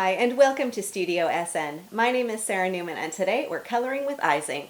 Hi, and welcome to Studio SN. My name is Sara Naumann, and today we're coloring with Izink.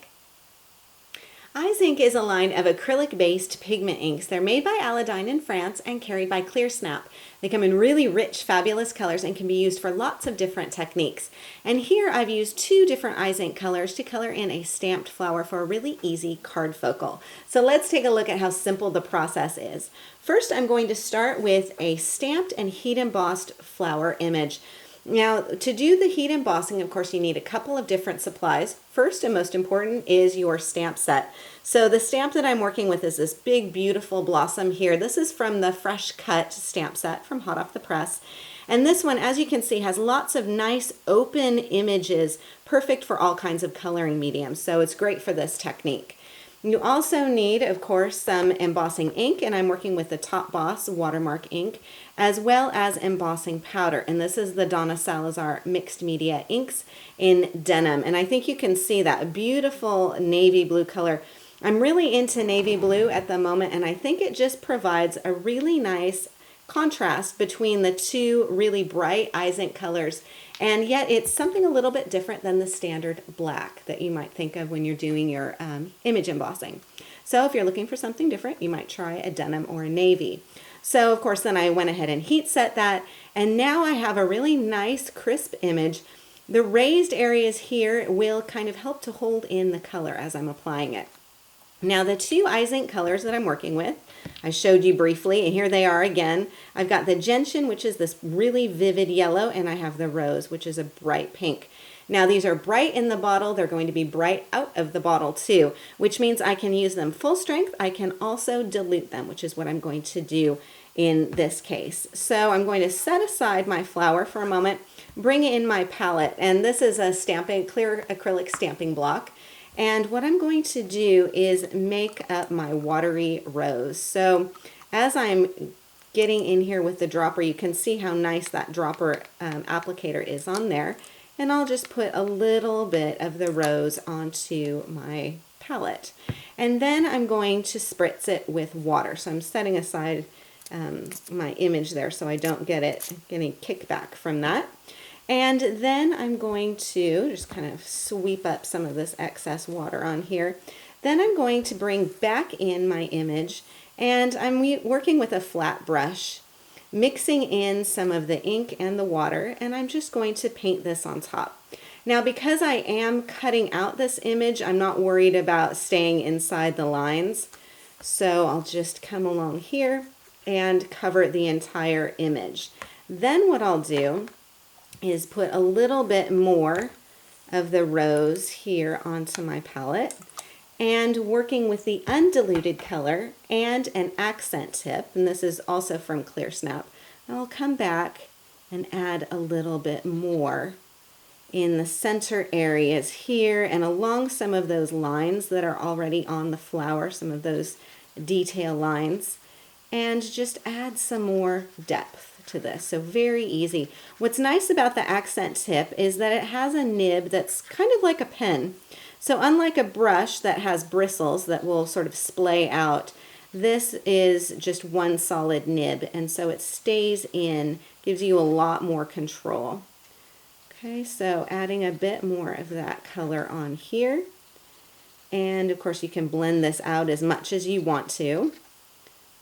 Izink is a line of acrylic-based pigment inks. They're made by Aladdin in France and carried by Clearsnap. They come in really rich, fabulous colors and can be used for lots of different techniques. And here I've used two different Izink colors to color in a stamped flower for a really easy card focal. So let's take a look at how simple the process is. First, I'm going to start with a stamped and heat embossed flower image. Now, to do the heat embossing, of course, you need a couple of different supplies. First and most important is your stamp set. So the stamp that I'm working with is this big, beautiful blossom here. This is from the Fresh Cut stamp set from hot off the press. And this one, as you can see, has lots of nice open images, perfect for all kinds of coloring mediums. So it's great for this technique. You also need, of course, some embossing ink, and I'm working with the Top Boss watermark ink, as well as embossing powder. And this is the Donna Salazar mixed media inks in denim. And I think you can see that beautiful navy blue color. I'm really into navy blue at the moment, and I think it just provides a really nice contrast between the two really bright Izink colors, and yet it's something a little bit different than the standard black that you might think of when you're doing your image embossing. So if you're looking for something different, you might try a denim or a navy. So of course then I went ahead and heat set that, and now I have a really nice crisp image. The raised areas here will kind of help to hold in the color as I'm applying it. Now the two Izink colors that I'm working with, I showed you briefly, and here they are again. I've got the gentian, which is this really vivid yellow, and I have the rose, which is a bright pink. Now these are bright in the bottle, they're going to be bright out of the bottle too, which means I can use them full strength. I can also dilute them, which is what I'm going to do in this case. So I'm going to set aside my flower for a moment, bring in my palette, and this is a clear acrylic stamping block. And what I'm going to do is make up my watery rose. So as I'm getting in here with the dropper, you can see how nice that dropper applicator is on there. And I'll just put a little bit of the rose onto my palette. And then I'm going to spritz it with water. So I'm setting aside my image there so I don't get any kickback from that. And then I'm going to just kind of sweep up some of this excess water on here. Then I'm going to bring back in my image, and I'm working with a flat brush, mixing in some of the ink and the water, and I'm just going to paint this on top. Now because I am cutting out this image, I'm not worried about staying inside the lines. So I'll just come along here and cover the entire image. Then what I'll do is put a little bit more of the rose here onto my palette, and working with the undiluted color and an accent tip, and this is also from Clearsnap, I'll come back and add a little bit more in the center areas here and along some of those lines that are already on the flower, some of those detail lines, and just add some more depth to this. So very easy. What's nice about the accent tip is that it has a nib that's kind of like a pen. So unlike a brush that has bristles that will sort of splay out, this is just one solid nib, and so it stays in, gives you a lot more control. Okay, so adding a bit more of that color on here. And of course you can blend this out as much as you want to.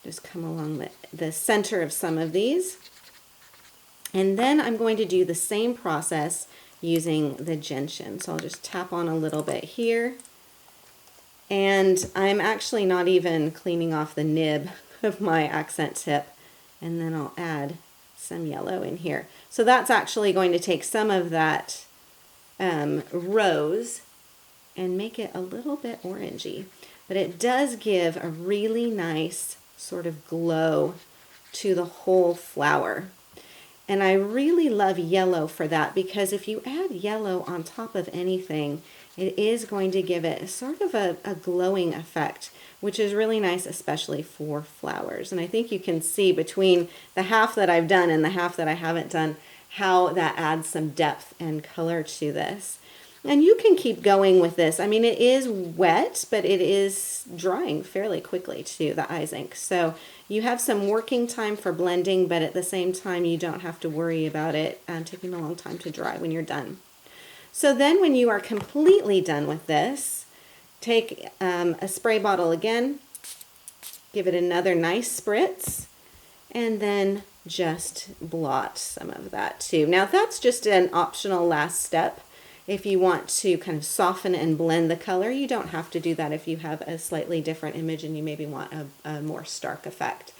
Just come along the center of some of these. And then I'm going to do the same process using the gentian. So I'll just tap on a little bit here. And I'm actually not even cleaning off the nib of my accent tip. And then I'll add some yellow in here. So that's actually going to take some of that rose and make it a little bit orangey. But it does give a really nice sort of glow to the whole flower. And I really love yellow for that, because if you add yellow on top of anything, it is going to give it sort of a glowing effect, which is really nice, especially for flowers. And I think you can see between the half that I've done and the half that I haven't done, how that adds some depth and color to this. And you can keep going with this. I mean, it is wet, but it is drying fairly quickly too, the eye ink. So you have some working time for blending, but at the same time, you don't have to worry about it taking a long time to dry when you're done. So then when you are completely done with this, take a spray bottle again, give it another nice spritz, and then just blot some of that too. Now that's just an optional last step. If you want to kind of soften and blend the color, you don't have to do that if you have a slightly different image and you maybe want a more stark effect.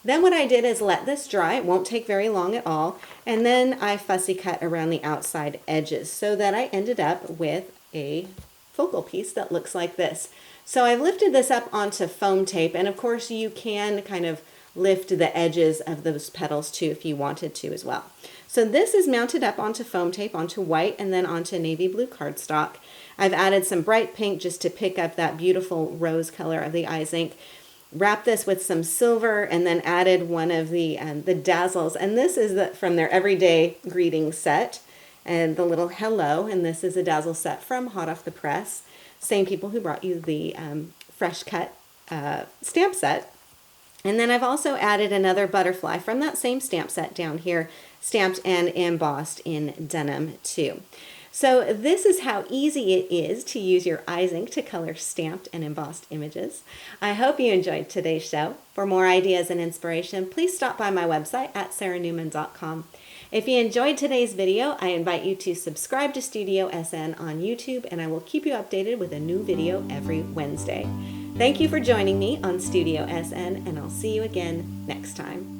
Then what I did is let this dry. It won't take very long at all. And then I fussy cut around the outside edges so that I ended up with a focal piece that looks like this. So I've lifted this up onto foam tape, and of course you can kind of lift the edges of those petals too if you wanted to as well. So this is mounted up onto foam tape, onto white, and then onto navy blue cardstock. I've added some bright pink just to pick up that beautiful rose color of the eye ink. Wrapped this with some silver and then added one of the dazzles. And this is from their everyday greeting set. And the little hello, and this is a dazzle set from Hot Off the Press. Same people who brought you the fresh cut stamp set. And then I've also added another butterfly from that same stamp set down here, stamped and embossed in denim too. So this is how easy it is to use your eye ink to color stamped and embossed images. I hope you enjoyed today's show. For more ideas and inspiration, please stop by my website at saranaumann.com. If you enjoyed today's video, I invite you to subscribe to Studio SN on YouTube, and I will keep you updated with a new video every Wednesday. Thank you for joining me on Studio SN, and I'll see you again next time.